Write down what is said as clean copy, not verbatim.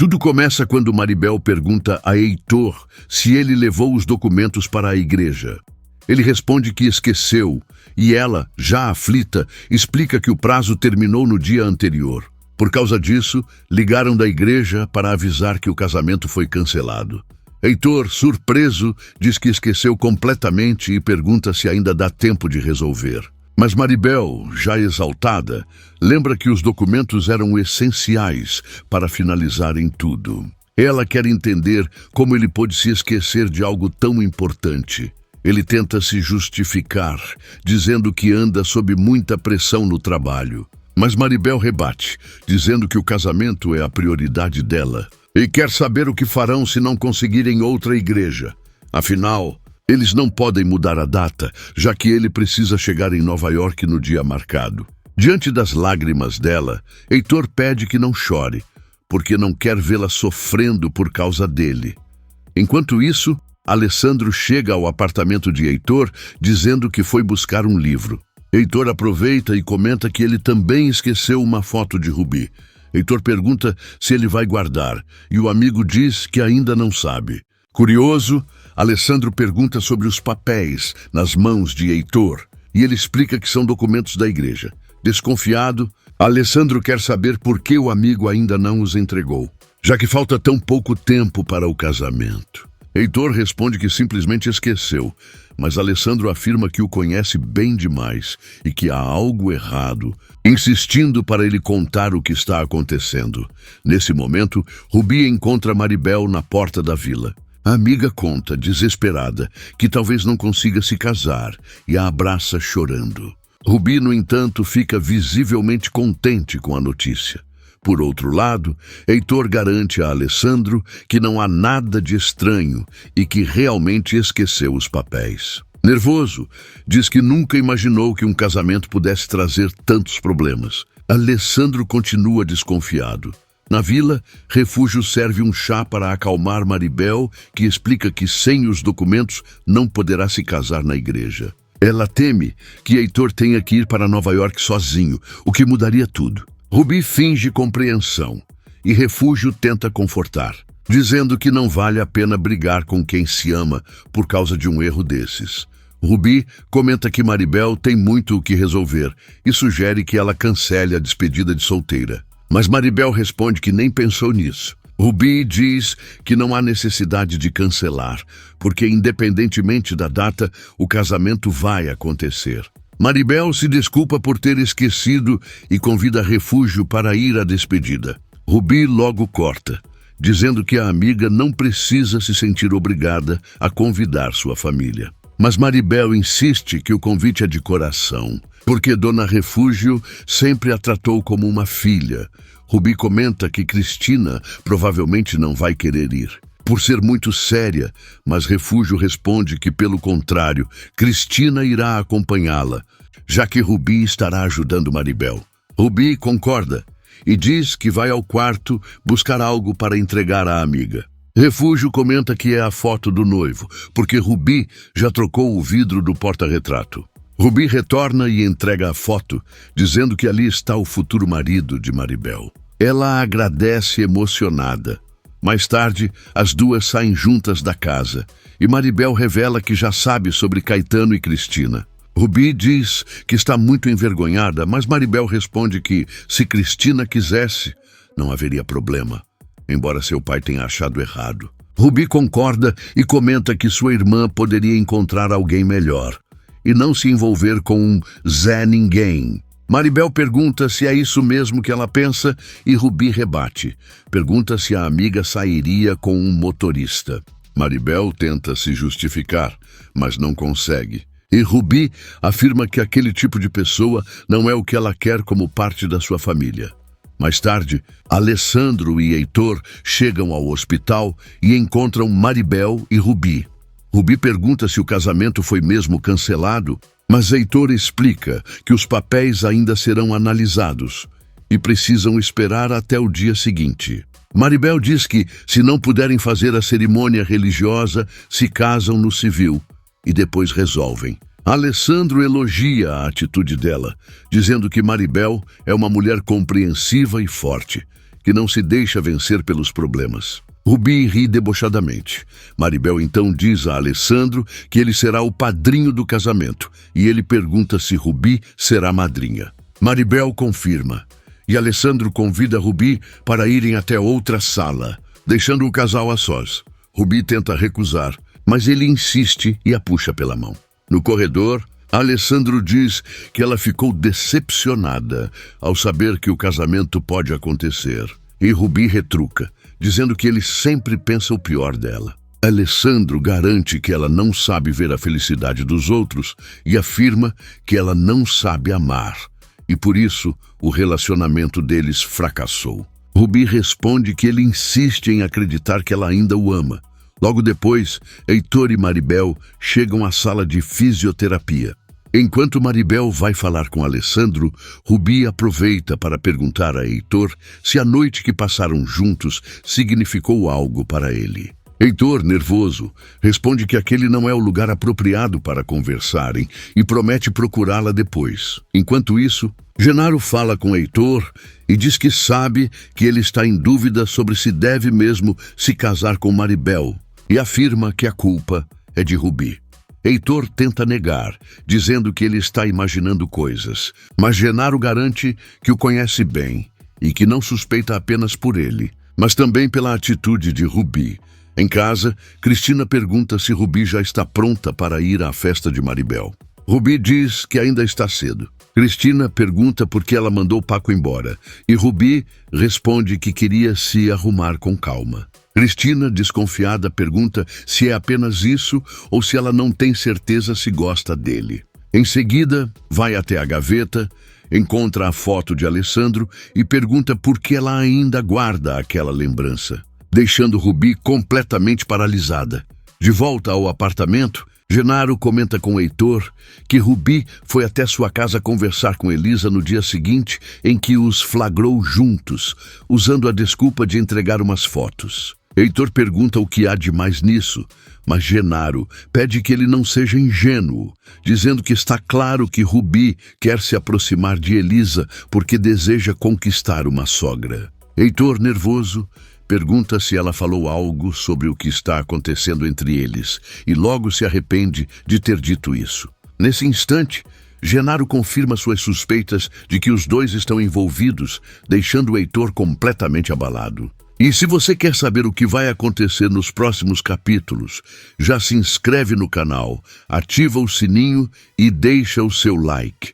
Tudo começa quando Maribel pergunta a Heitor se ele levou os documentos para a igreja. Ele responde que esqueceu e ela, já aflita, explica que o prazo terminou no dia anterior. Por causa disso, ligaram da igreja para avisar que o casamento foi cancelado. Heitor, surpreso, diz que esqueceu completamente e pergunta se ainda dá tempo de resolver. Mas Maribel, já exaltada, lembra que os documentos eram essenciais para finalizarem tudo. Ela quer entender como ele pôde se esquecer de algo tão importante. Ele tenta se justificar, dizendo que anda sob muita pressão no trabalho. Mas Maribel rebate, dizendo que o casamento é a prioridade dela. E quer saber o que farão se não conseguirem outra igreja. Afinal, eles não podem mudar a data, já que ele precisa chegar em Nova York no dia marcado. Diante das lágrimas dela, Heitor pede que não chore, porque não quer vê-la sofrendo por causa dele. Enquanto isso, Alessandro chega ao apartamento de Heitor, dizendo que foi buscar um livro. Heitor aproveita e comenta que ele também esqueceu uma foto de Ruby. Heitor pergunta se ele vai guardar, e o amigo diz que ainda não sabe. Curioso, Alessandro pergunta sobre os papéis nas mãos de Heitor, e ele explica que são documentos da igreja. Desconfiado, Alessandro quer saber por que o amigo ainda não os entregou, já que falta tão pouco tempo para o casamento. Heitor responde que simplesmente esqueceu, mas Alessandro afirma que o conhece bem demais e que há algo errado, insistindo para ele contar o que está acontecendo. Nesse momento, Ruby encontra Maribel na porta da vila. A amiga conta, desesperada, que talvez não consiga se casar e a abraça chorando. Ruby, no entanto, fica visivelmente contente com a notícia. Por outro lado, Heitor garante a Alessandro que não há nada de estranho e que realmente esqueceu os papéis. Nervoso, diz que nunca imaginou que um casamento pudesse trazer tantos problemas. Alessandro continua desconfiado. Na vila, Refúgio serve um chá para acalmar Maribel, que explica que sem os documentos não poderá se casar na igreja. Ela teme que Heitor tenha que ir para Nova York sozinho, o que mudaria tudo. Ruby finge compreensão e Refúgio tenta confortar, dizendo que não vale a pena brigar com quem se ama por causa de um erro desses. Ruby comenta que Maribel tem muito o que resolver e sugere que ela cancele a despedida de solteira. Mas Maribel responde que nem pensou nisso. Ruby diz que não há necessidade de cancelar, porque independentemente da data, o casamento vai acontecer. Maribel se desculpa por ter esquecido e convida Refúgio para ir à despedida. Ruby logo corta, dizendo que a amiga não precisa se sentir obrigada a convidar sua família. Mas Maribel insiste que o convite é de coração, porque Dona Refúgio sempre a tratou como uma filha. Ruby comenta que Cristina provavelmente não vai querer ir, por ser muito séria, mas Refúgio responde que, pelo contrário, Cristina irá acompanhá-la, já que Ruby estará ajudando Maribel. Ruby concorda e diz que vai ao quarto buscar algo para entregar à amiga. Refúgio comenta que é a foto do noivo, porque Ruby já trocou o vidro do porta-retrato. Ruby retorna e entrega a foto, dizendo que ali está o futuro marido de Maribel. Ela agradece emocionada. Mais tarde, as duas saem juntas da casa, e Maribel revela que já sabe sobre Caetano e Cristina. Ruby diz que está muito envergonhada, mas Maribel responde que, se Cristina quisesse, não haveria problema, embora seu pai tenha achado errado. Ruby concorda e comenta que sua irmã poderia encontrar alguém melhor e não se envolver com um Zé Ninguém. Maribel pergunta se é isso mesmo que ela pensa e Ruby rebate. Pergunta se a amiga sairia com um motorista. Maribel tenta se justificar, mas não consegue. E Ruby afirma que aquele tipo de pessoa não é o que ela quer como parte da sua família. Mais tarde, Alessandro e Heitor chegam ao hospital e encontram Maribel e Ruby. Ruby pergunta se o casamento foi mesmo cancelado, mas Heitor explica que os papéis ainda serão analisados e precisam esperar até o dia seguinte. Maribel diz que, se não puderem fazer a cerimônia religiosa, se casam no civil e depois resolvem. Alessandro elogia a atitude dela, dizendo que Maribel é uma mulher compreensiva e forte, que não se deixa vencer pelos problemas. Rubi ri debochadamente. Maribel então diz a Alessandro que ele será o padrinho do casamento e ele pergunta se Rubi será madrinha. Maribel confirma e Alessandro convida Rubi para irem até outra sala, deixando o casal a sós. Rubi tenta recusar, mas ele insiste e a puxa pela mão. No corredor, Alessandro diz que ela ficou decepcionada ao saber que o casamento pode acontecer. E Rubi retruca, dizendo que ele sempre pensa o pior dela. Alessandro garante que ela não sabe ver a felicidade dos outros e afirma que ela não sabe amar. E por isso, o relacionamento deles fracassou. Rubi responde que ele insiste em acreditar que ela ainda o ama. Logo depois, Heitor e Maribel chegam à sala de fisioterapia. Enquanto Maribel vai falar com Alessandro, Rubi aproveita para perguntar a Heitor se a noite que passaram juntos significou algo para ele. Heitor, nervoso, responde que aquele não é o lugar apropriado para conversarem e promete procurá-la depois. Enquanto isso, Genaro fala com Heitor e diz que sabe que ele está em dúvida sobre se deve mesmo se casar com Maribel e afirma que a culpa é de Rubi. Heitor tenta negar, dizendo que ele está imaginando coisas, mas Genaro garante que o conhece bem e que não suspeita apenas por ele, mas também pela atitude de Rubi. Em casa, Cristina pergunta se Rubi já está pronta para ir à festa de Maribel. Rubi diz que ainda está cedo. Cristina pergunta por que ela mandou Paco embora e Rubi responde que queria se arrumar com calma. Cristina, desconfiada, pergunta se é apenas isso ou se ela não tem certeza se gosta dele. Em seguida, vai até a gaveta, encontra a foto de Alessandro e pergunta por que ela ainda guarda aquela lembrança, deixando Rubi completamente paralisada. De volta ao apartamento, Genaro comenta com Heitor que Rubi foi até sua casa conversar com Elisa no dia seguinte em que os flagrou juntos, usando a desculpa de entregar umas fotos. Heitor pergunta o que há de mais nisso, mas Genaro pede que ele não seja ingênuo, dizendo que está claro que Rubi quer se aproximar de Elisa porque deseja conquistar uma sogra. Heitor, nervoso, pergunta se ela falou algo sobre o que está acontecendo entre eles e logo se arrepende de ter dito isso. Nesse instante, Genaro confirma suas suspeitas de que os dois estão envolvidos, deixando Heitor completamente abalado. E se você quer saber o que vai acontecer nos próximos capítulos, já se inscreve no canal, ativa o sininho e deixa o seu like.